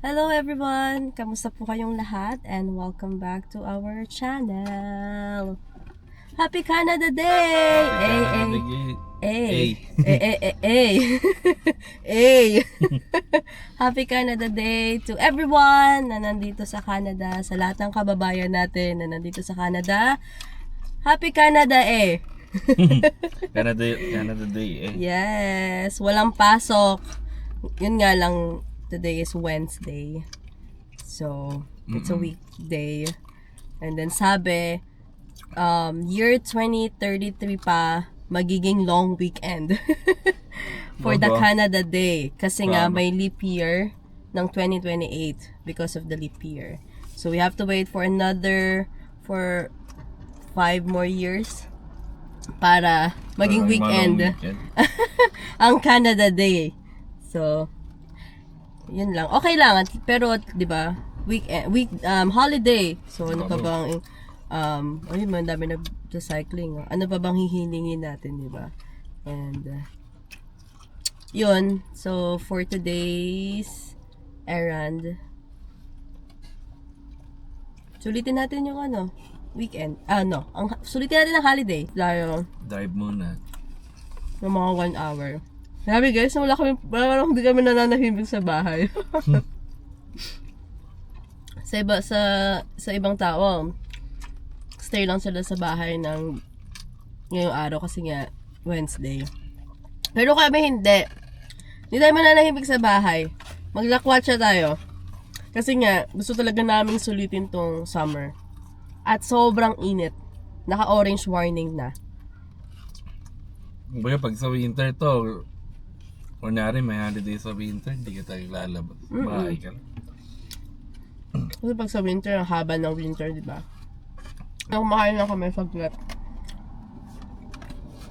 Hello everyone! Kamusta po kayong lahat? And welcome back to our channel! Happy Canada Day! Happy Canada Day to everyone na nandito sa Canada, sa lahat ng kababayan natin na nandito sa Canada. Happy Canada Canada Day Yes! Walang pasok. Yun nga lang, today is Wednesday. So, it's a weekday. And then sabi, year 2033 pa, magiging long weekend. For the Canada Day. Kasi nga, may leap year ng 2028 because of the leap year. So, we have to wait for 5 more years para maging weekend. Ang Canada Day. So, yun lang. Okay lang, pero 'di ba? Holiday. So ano pa bang ayun, man dami nag-cycling. Ano pa bang hihilingin natin, 'di ba? And yun. So for today's errand, sulitin natin yung weekend. Sulitin natin ang holiday. Drive muna. Ng mga 1 hour. Sabi guys, hindi kami nananahimik sa bahay. sa ibang tao, stay lang sila sa bahay ng ngayong araw kasi nga Wednesday. Pero kami hindi. Hindi tayo mananahimik sa bahay. Maglakwatsa tayo. Kasi nga, gusto talaga namin sulitin tong summer. At sobrang init. Naka-orange warning na. Kumbaga pag sa winter to, kunyari may holiday sa winter, hindi ka tayo lalabas. Bahay ka lang. Kasi pag sa winter, ang haba ng winter, di ba? Kumakain lang kami saglit.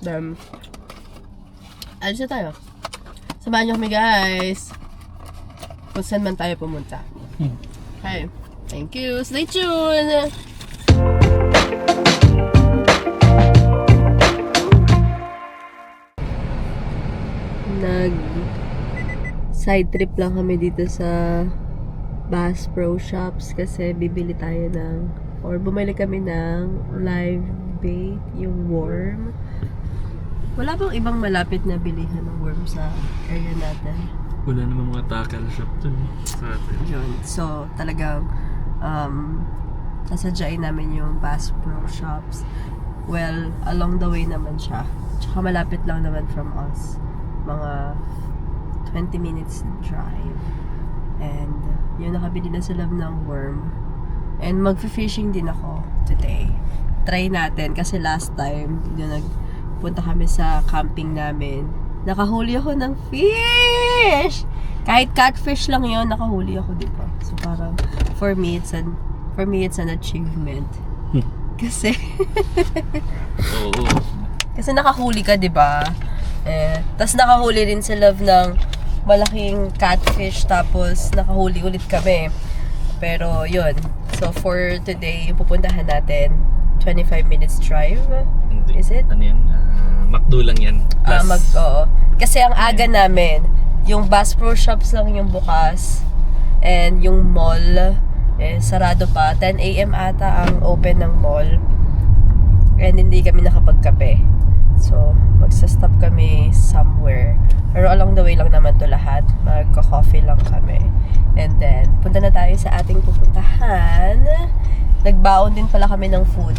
Then, alis na tayo. Samahan niyo kami guys. Kung saan man tayo pumunta. Okay. Thank you. Stay tuned! Side trip lang kami dito sa Bass Pro Shops kasi bibili tayo bumili kami ng live bait, yung worm. Wala bang ibang malapit na bilihan ng worm sa area natin? Wala namang mga tackle shop dun sa atin. Yun. So, talagang sasadyain namin yung Bass Pro Shops. Well, along the way naman siya. Tsaka malapit lang naman from us. Mga 20 minutes drive. And yun, nakabili na sila ng worm. And magfi-fishing din ako today. Try natin kasi last time yun, nagpunta kami sa camping namin. Nakahuli ako ng fish! Kahit catfish lang yun, nakahuli ako, diba? So parang for me it's an achievement. Kasi kasi nakahuli ka, diba? Tas nakahuli rin sila ng malaking catfish, tapos nakahuli ulit kami. Pero yun, so for today, yung pupuntahan natin 25 minutes drive. Is it? Ano yan? McDo lang yan. Oo. Kasi ang aga namin, yung Bass Pro Shops lang yung bukas, and yung mall sarado pa. 10 AM ata ang open ng mall, and hindi kami nakapagkape. So magsa-stop kami somewhere. Pero along the way lang naman to lahat. Magka-coffee lang kami. And then, punta na tayo sa ating pupuntahan. Nagbaon din pala kami ng food.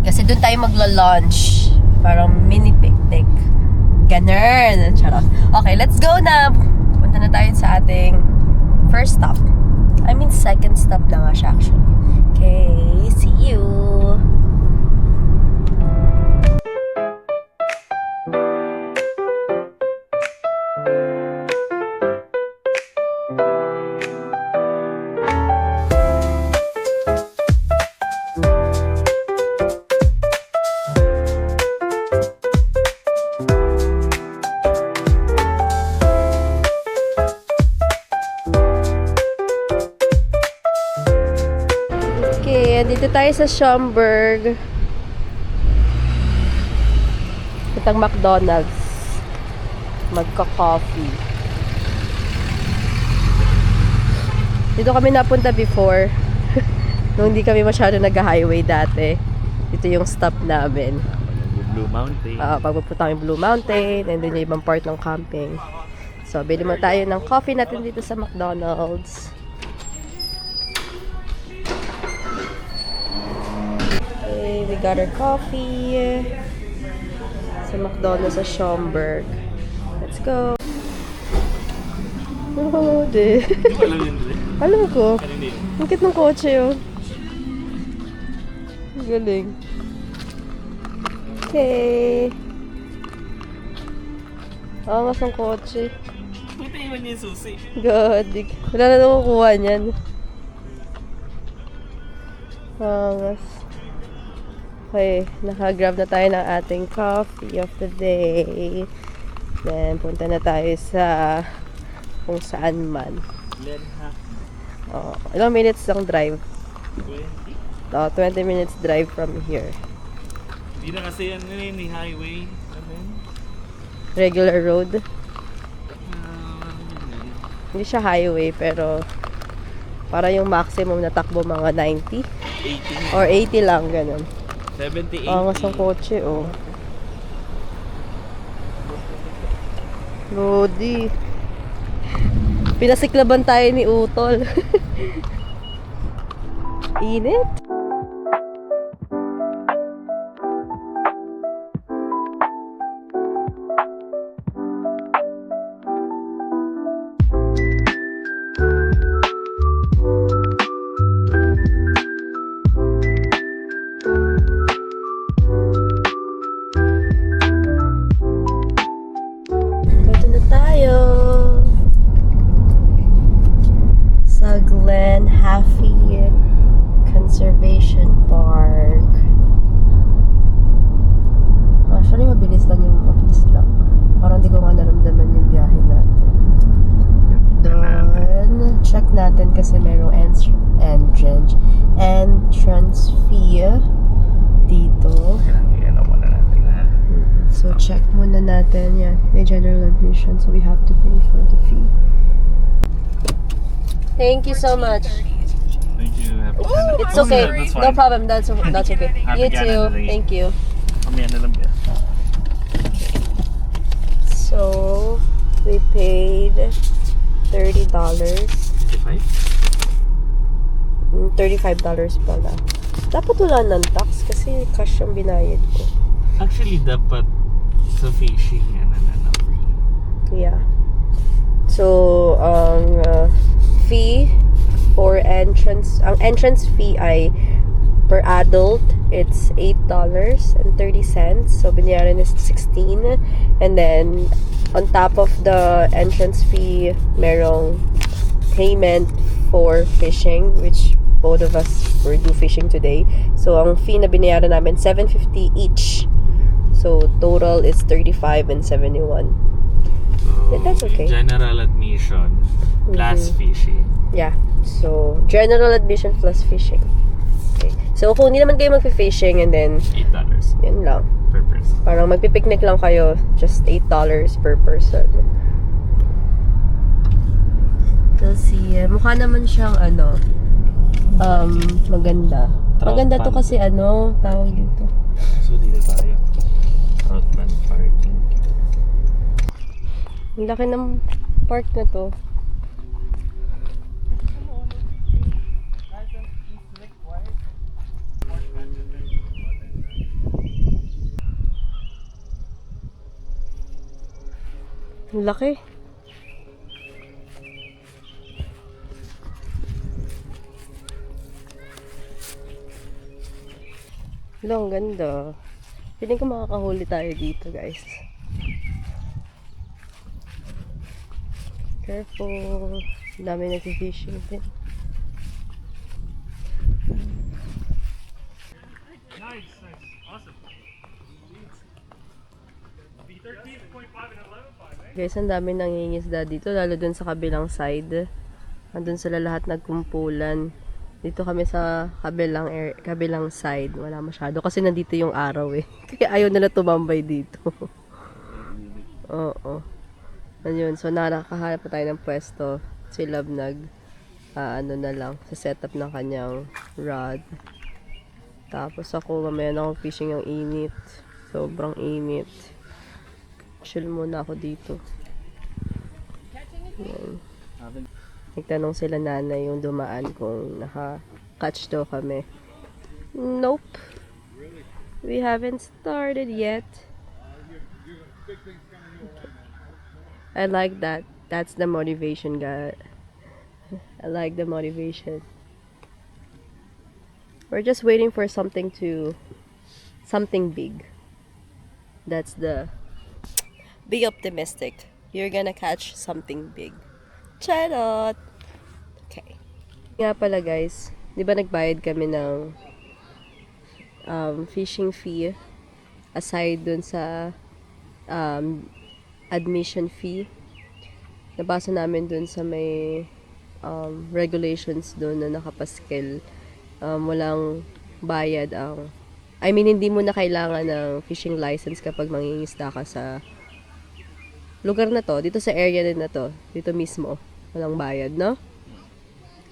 Kasi doon tayo magla-lunch. Parang mini picnic. Ganun. Charot. Okay, let's go na. Punta na tayo sa ating first stop. Second stop na nga siya actually. Okay, see you! Dito tayo sa Schaumburg. Itang McDonald's. Magka-coffee. Dito kami napunta before. Nung hindi kami masyado nag-highway dati. Dito yung stop namin. Blue Mountain. Pagpupunta kami Blue Mountain, and then yung ibang part ng camping. So, bili mo tayo ng coffee natin dito sa McDonald's. Okay, we got our coffee sa McDonald's sa Schaumburg. Let's go! Oh, di. Hindi ko alam yun din. Alam ko. Kanina yun. Ang cute ng kotse, oh. Ang galing. Okay. Angas ang kotse. Buti iwan niya yung susi. God. Wala na nakukuha niyan. Angas. Okay. Naka-grab na tayo ng ating coffee of the day. Then, punta na tayo sa kung saan man. Then, Oh, ilang minutes lang drive? 20. 20 minutes drive from here. Hindi na kasi yan yun ni highway. Ano yun? Regular road. Ah, Hindi siya highway, pero para yung maximum na takbo mga 90 80. or 80 lang, ganun. 70, 80. Angas ang kotse, oh. Lodi. Pinasiklaban tayo ni Utol. Init. Dito na tayo sa Glen Haffey Conservation Park. Actually, mabilis lang. Parang hindi ko nga naramdaman yung biyahe natin. Doon, check natin kasi merong entrance fee dito. Kailangan yan muna natin na. So, check muna natin. Yan. May general admission, so we have to pay for the fee. Thank you so much. Thank you. It's okay. That's fine. No problem. That's okay. Happy You too. Canada Day. Thank you. Mamaya na lang yan. So, we paid $30. 55? $35 pala. Dapat wala ng tax kasi cash yung binayad ko. Actually, dapat sa fishing yan na free. Yeah. So, ang fee for entrance, ang entrance fee ay per adult, it's $8.30. So, binayaran is 16. And then, on top of the entrance fee, merong payment for fishing, which both of us were do fishing today. So, ang fee na binayaran namin, $7.50 each. So, total is $35 and $71. So, That's okay. General admission plus fishing. Yeah. So, general admission plus fishing. Okay. So, kung hindi naman kayo magpi-fishing and then, $8 yun lang. per person. Parang magpipiknik lang kayo, just $8 per person. Kasi, mukha naman siyang maganda. Maganda to Troutman. kasi tawag dito. So, dito tayo. Troutman Parking. Ang laki ng park na to. Ang laki. Hello, ang ganda. Piling ko makakahuli tayo dito, guys. Careful. Ang dami nag-fishing din. Nice. Awesome. Guys, ang dami nangingisda dito, lalo dun sa kabilang side. Andun sila lahat nagkumpulan. Dito kami sa kabilang side. Wala masyado kasi nandito yung araw eh. Kaya ayaw nila tumambay dito. Oo. Ayun, so nakakahanap pa tayo ng pwesto. Si Love ano na lang, sa setup ng kanyang rod. Tapos ako, mamaya na akong fishing ang init. Sobrang init. Chill muna ako dito. Yan. Nagtanong sila nanay yung dumaan kung naka-catch daw kami. Nope. We haven't started yet. I like that. That's the motivation, guys. I like the motivation. We're just waiting for something big. That's the be optimistic. You're gonna catch something big. Charot! Okay. Nga pala guys, di ba nagbayad kami ng fishing fee aside dun sa admission fee. Nabasa namin dun sa may regulations dun na nakapaskel. Walang bayad hindi mo na kailangan ng fishing license kapag mangingisda ka sa lugar na to, dito sa area din na to, dito mismo. Walang bayad, no?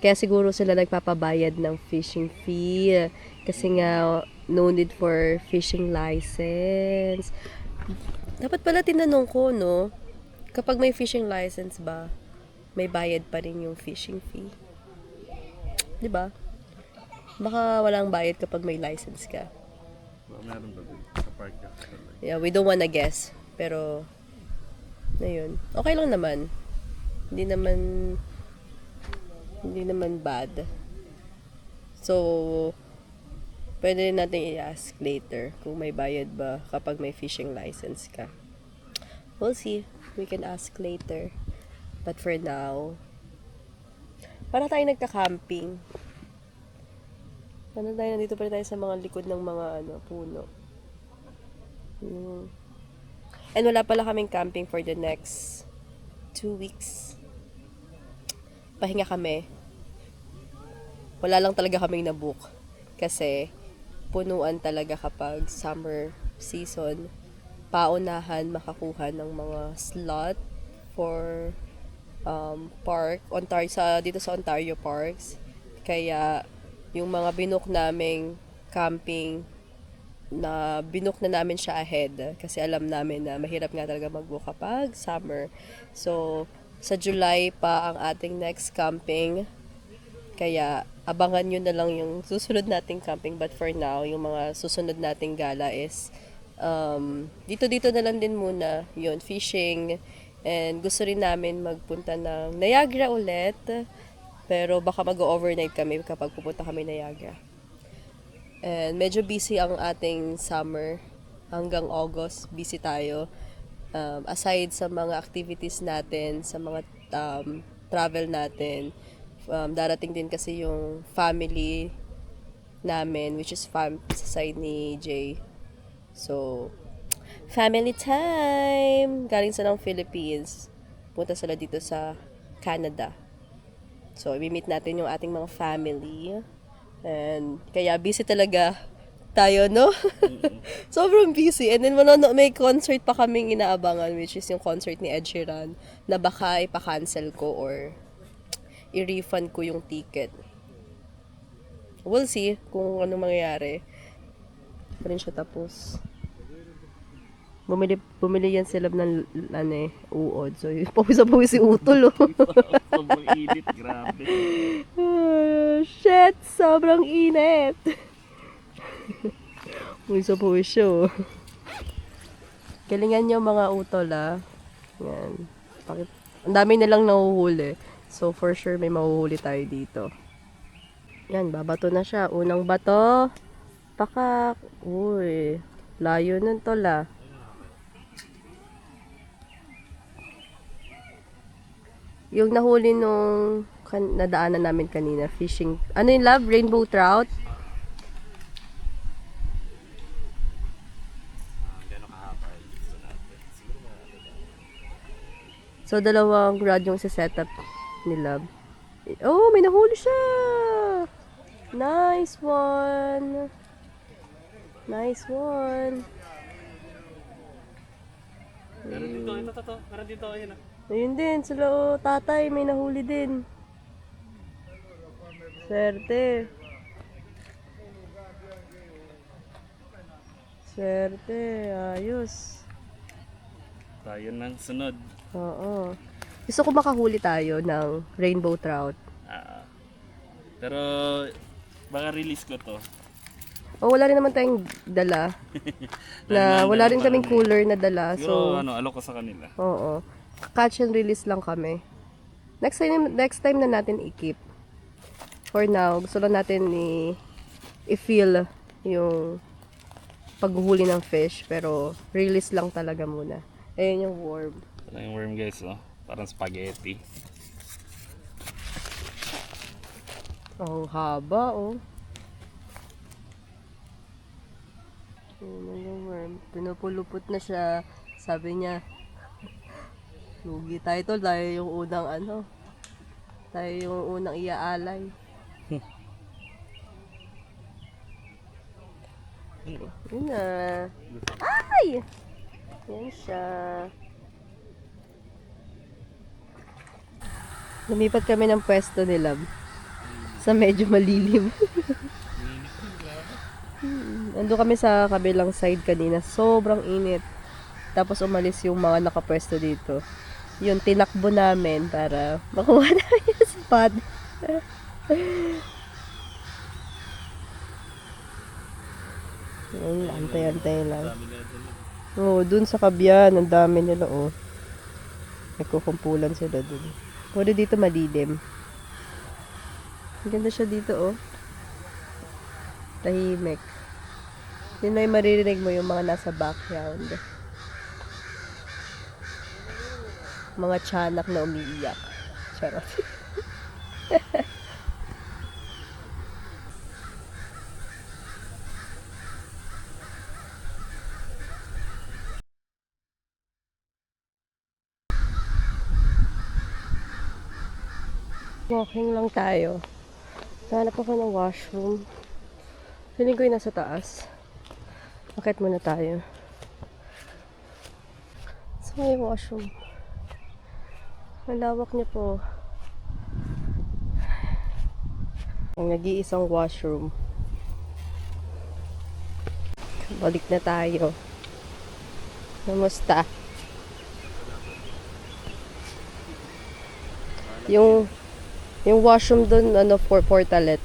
Kaya siguro sila nagpapabayad ng fishing fee kasi nga no need for fishing license. Dapat pala tinanong ko, no? Kapag may fishing license ba, may bayad pa rin yung fishing fee. 'Di ba? Baka walang bayad kapag may license ka. Meron ba sa park ka? Yeah, we don't wanna guess. Pero, na yun. Okay lang naman. Hindi naman bad. So, pwede rin natin i-ask later kung may bayad ba kapag may fishing license ka. We'll see. We can ask later. But for now, para tayo nagka-camping. Nandito pa rin tayo sa mga likod ng mga puno. And wala pala kaming camping for the next 2 weeks. Pahinga kami. Wala lang talaga kaming nabook. Kasi punuan talaga kapag summer season. Paunahan makakuha ng mga slot for park dito sa Ontario Parks. Kaya yung mga binook naming camping na binook na namin siya ahead kasi alam namin na mahirap nga talaga mag-book kapag summer. So, sa July pa ang ating next camping. Kaya, abangan nyo na lang yung susunod nating camping. But for now, yung mga susunod nating gala is dito na lang din muna yun, fishing. And gusto rin namin magpunta ng Niagara ulit. Pero baka mag-overnight kami kapag pupunta kami Niagara. And medyo busy ang ating summer. Hanggang August, busy tayo. Aside sa mga activities natin, sa mga travel natin, darating din kasi yung family namin, which is sa side ni Jay. So, family time! Galing sa ng Philippines. Punta sila dito sa Canada. So, i-meet natin yung ating mga family. And, kaya busy talaga tayo, no? Sobrang busy. And then, may concert pa kaming inaabangan, which is yung concert ni Ed Sheeran, na baka ipa-cancel ko or i-refund ko yung ticket. We'll see kung ano mangyayari. Pa rin siya tapos. Bumili yan sila ng uod. So, pawis si utol, oh. Sobrang init, grabe. Shit! Sobrang init! Pawis siya, oh. Galingan niyo mga utol, ah. Yan. Ang dami nilang nahuhuli. So, for sure, may mahuhuli tayo dito. Yan, babato na siya. Unang bato. Pakak. Uy. Layo nun, tol, ah. Yung nahuli nung nadaanan namin kanina, fishing. Ano yung love? Rainbow trout? So, dalawang rod yung sa setup ni Love. Oh, may nahuli siya! Nice one! Nice one! Meron dito, ito. Meron dito, ayun ah. Ayun din, sila tatay, may nahuli din. Swerte. Swerte, ayos. Tayo ng sunod. Oo. Gusto ko makahuli tayo ng rainbow trout. Pero baka release ko to. O wala rin naman tayong dala. Wala rin kaming cooler na dala. Siguro So, alok ko sa kanila. oo. Catch and release lang kami. Next time na natin i-keep. For now, gusto lang natin i-feel yung paghuhuli ng fish. Pero, release lang talaga muna. Ayun yung worm. Ito lang yung worm guys, oh. Parang spaghetti. Ang haba, oh. Ayun yung worm. Pinupulupot na siya. Sabi niya, lugi tayo tol. Tayo yung unang tayo yung unang iaalay. Yun na. Ay! Yan siya. Lumipat kami ng pwesto nila sa medyo malilim. Ando kami sa kabilang side kanina. Sobrang init. Tapos umalis yung mga nakapwesto dito. Yun, tinakbo namin para makuha namin yung spot. Yun, antay-antay lang. Oo, dun sa kabyan, ang dami nila, oh. Nagkukumpulan sila dun. Pwede dito madilim. Ang ganda siya dito, oh. Tahimik. Yun na yung maririnig mo yung mga nasa background. Mga tiyanak na umiiyak. Charot. Walking lang tayo. Hanap ako ng washroom. Feeling ko yung nasa taas. Akit muna tayo. So, may washroom. Ang lawak niya po. Ang nag-iisang washroom. Balik na tayo. Kamusta? Yung washroom doon, for portalet.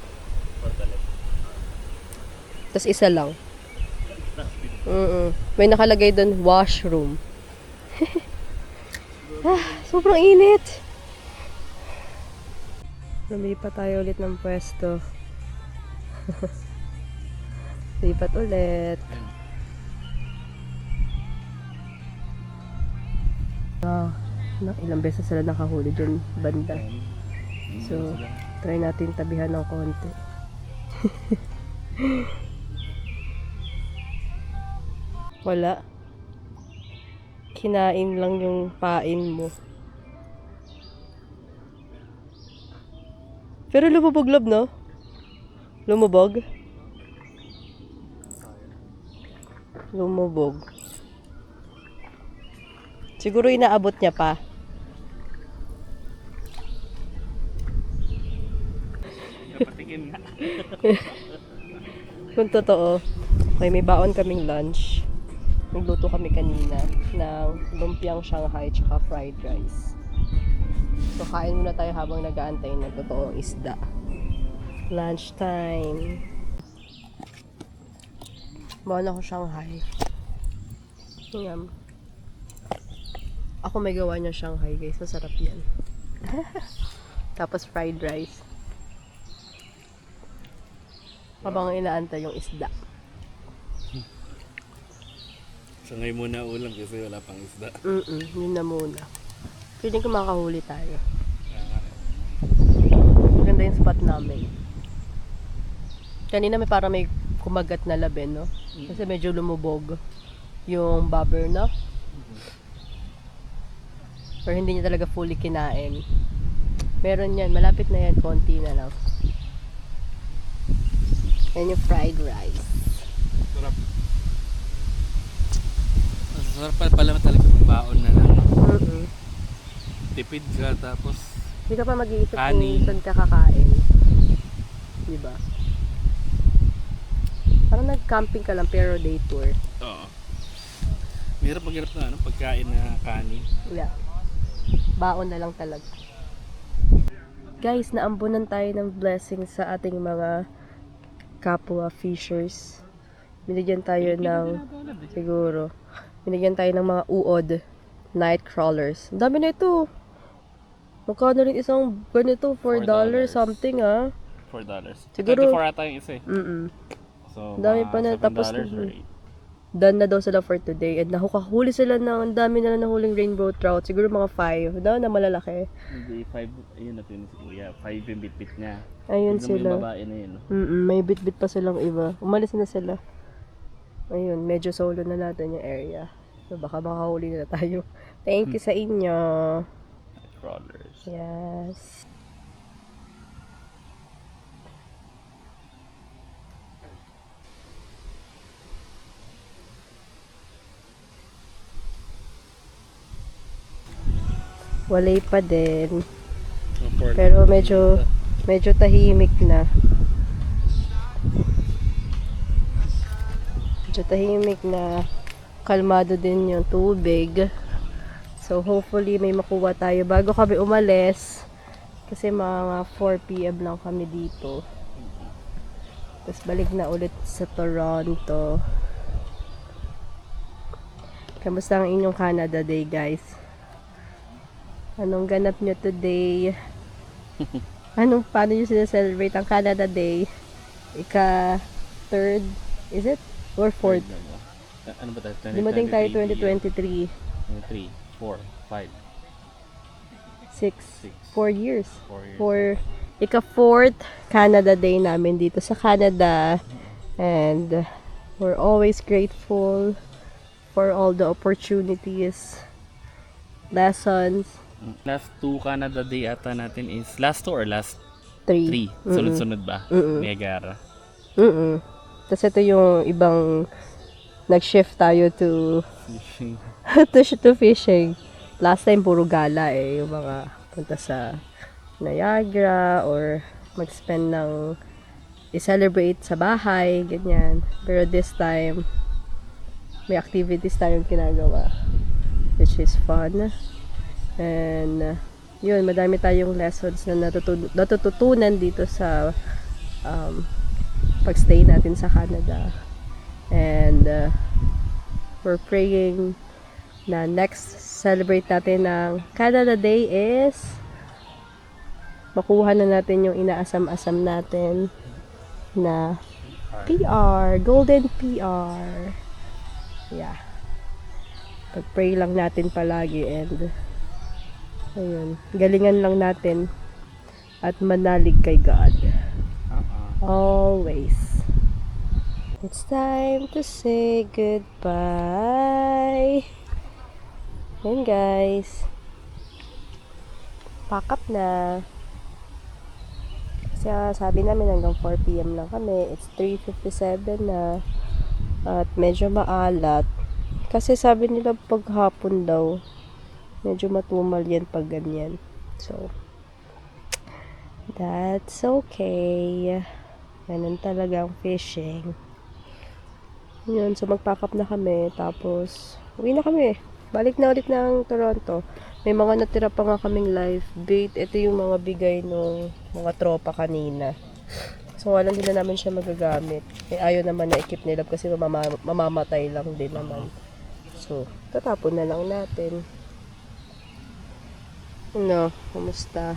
Tapos isa lang. May nakalagay doon, washroom. Sobrang init. Lumipat tayo ulit ng pwesto. Lipat ulit. Ilang beses sila nakahuli dyan banda. So, try natin tabihan ng konti. Wala. Kinain lang yung pain mo. Pero lumubog lob, no? Lumubog? Lumubog. Siguro inaabot niya pa. Patikim nga. Kung totoo. Okay, may baon kaming lunch. Nagluto kami kanina ng lumpiang Shanghai tsaka fried rice. So, kain muna tayo habang nag-aantay ng totoong isda. Lunch time. Baon ako Shanghai. Yum. Ako may gawa niya Shanghai, guys. Masarap yan. Tapos fried rice. Habang inaantay yung isda. So ngayon muna ulam kasi wala pang isda. Yun na muna. Feeling ko makahuli tayo. Maganda yung spot namin. Kanina may kumagat na labi, no? Kasi medyo lumubog yung bobber, no? Pero hindi niya talaga fully kinain. Meron yan. Malapit na yan. Konti na lang. Yan yung fried rice. Sarap. Sarap pala talaga yung baon na lang. Tipid ka tapos Hindi ka pa mag-iisip Kanin. kung saan ka kakain. Diba? Parang nag-camping ka lang pero day tour. Oo. Mahirap na pagkain na kanin. Yeah. Baon na lang talaga. Guys, naambunan tayo ng blessing sa ating mga kapwa fishers. Binigyan tayo ng, siguro, binigyan tayo ng mga uod, night crawlers. Ang dami na ito. Magkano rin isang ganito? $4 something $4. Siguro- 24 ata yung isa eh. So, Dami pa na, tapos $7 or done na daw sila for today. And nahuli sila ng, ang dami na nahuling rainbow trout. Siguro mga 5. Daw na malalaki. Hindi, 5, ayun natin si Kuya. 5 yung bit-bit niya. Ayun Tignan mo sila. yung babae na yun. May bit-bit pa silang iba. Umalis na sila. Ayun, medyo solo na natin yung area. So baka makahuli na tayo. Thank you sa inyo. Crawlers. Yes. Walay pa din. Pero medyo tahimik na. Medyo tahimik na. Kalmado din yung tubig. So hopefully may makuha tayo bago kami umalis. Kasi mga 4 PM lang kami dito. Tapos balik na ulit sa Toronto. Kamusta ang inyong Canada Day, guys? Anong ganap nyo today? Paano nyo sineselebrate ang Canada Day? Ika-3rd, is it? Or 4th? Ano ba tayo? Dumating tayo 2023. 3, 4, 5, 6, 6, 4 years. 4 years. For ika-4th Canada Day namin dito sa Canada. And we're always grateful for all the opportunities, lessons. Last 2 Canada Day ata natin is last 2 or last 3. 3? Sunod-sunod ba? Niagara. Tapos ito yung ibang nag-shift tayo to Fishing. to fishing. Last time puro gala yung mga punta sa Niagara or mag-spend ng i-celebrate sa bahay, ganyan. Pero this time may activities tayong ginagawa which is fun. And yun, madami tayong lessons na natututunan dito sa pagstay natin sa Canada. And we're praying na next celebrate natin ng Canada Day is makuha na natin yung inaasam-asam natin na PR, golden PR. Yeah. Pag-pray lang natin palagi and ayun, galingan lang natin at manalig kay God. Always. It's time to say goodbye. Yan guys. Pack up na. Kasi sabi namin hanggang 4 PM lang kami. It's 3:57 na. At medyo maalat. Kasi sabi nila paghapon daw, medyo matumal yan pag ganyan. So, that's okay. Ganun talaga ang fishing. Yun, so mag-pack up na kami. Tapos, uwi na kami. Balik na ulit ng Toronto. May mga natira pa nga kaming live bait. Ito yung mga bigay ng mga tropa kanina. So, walang din na namin siya magagamit. Ayaw naman na i-keep nila kasi mamamatay lang din naman. So, tatapon na lang natin. Ano, kumusta?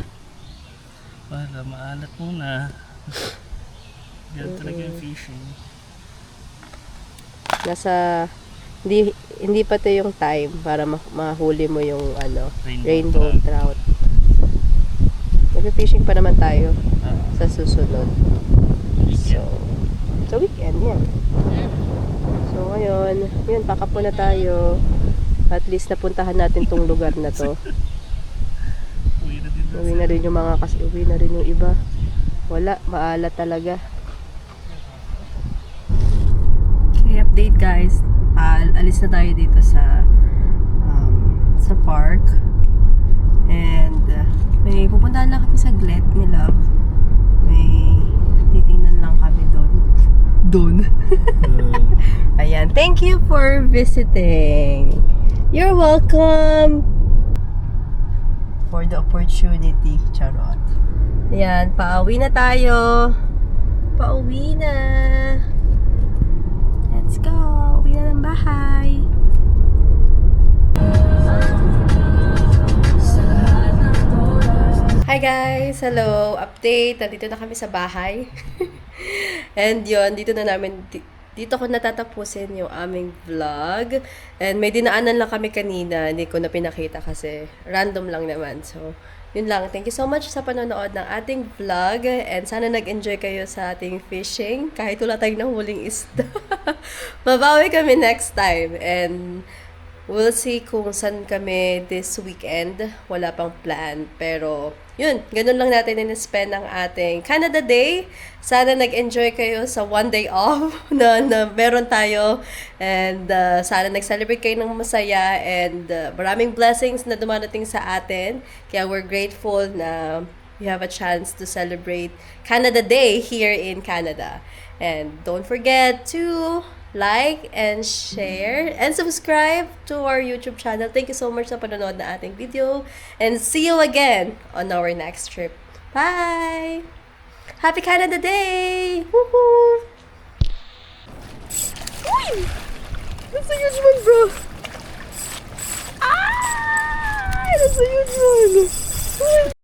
Para maalat muna. Yan talaga yung fishing. Hindi pa to yung time para mahuli mo yung rainbow Rainbow trout. Mag-fishing pa naman tayo sa susunod. So weekend yan. So ngayon, yun, pack up muna tayo. At least napuntahan natin tong lugar na to. Uwi na rin yung mga uwi na rin yung iba. Wala, maalat talaga. Okay, update guys. Alis na tayo dito sa park. And may pupuntahan lang kami sa Glet ni Love. May doon. Ayan. Thank you for visiting. You're welcome. For the opportunity. Charot. Ayan. Pauwi na tayo. Pauwi na. Let's go. Uwi na ng bahay. Hi guys! Hello! Update! Nandito na kami sa bahay. And yon dito ko natatapusin yung aming vlog. And may dinaanan lang kami kanina. Hindi ko na pinakita kasi random lang naman. So, yun lang. Thank you so much sa panonood ng ating vlog. And sana nag-enjoy kayo sa ating fishing. Kahit wala tayong nahuling isda. Mabawi kami next time. And we'll see kung saan kami this weekend. Wala pang plan. Pero, yun. Ganun lang natin in-spend ang ating Canada Day. Sana nag-enjoy kayo sa one day off na meron tayo. And sana nag-celebrate kayo ng masaya. And maraming blessings na dumarating sa atin. Kaya we're grateful na we have a chance to celebrate Canada Day here in Canada. And don't forget to like and share and subscribe to our YouTube channel. Thank you so much sa panonood na ating video. And see you again on our next trip. Bye! Happy Canada Day! Woohoo! Uy! That's a huge one, bro! Ah! That's a huge one!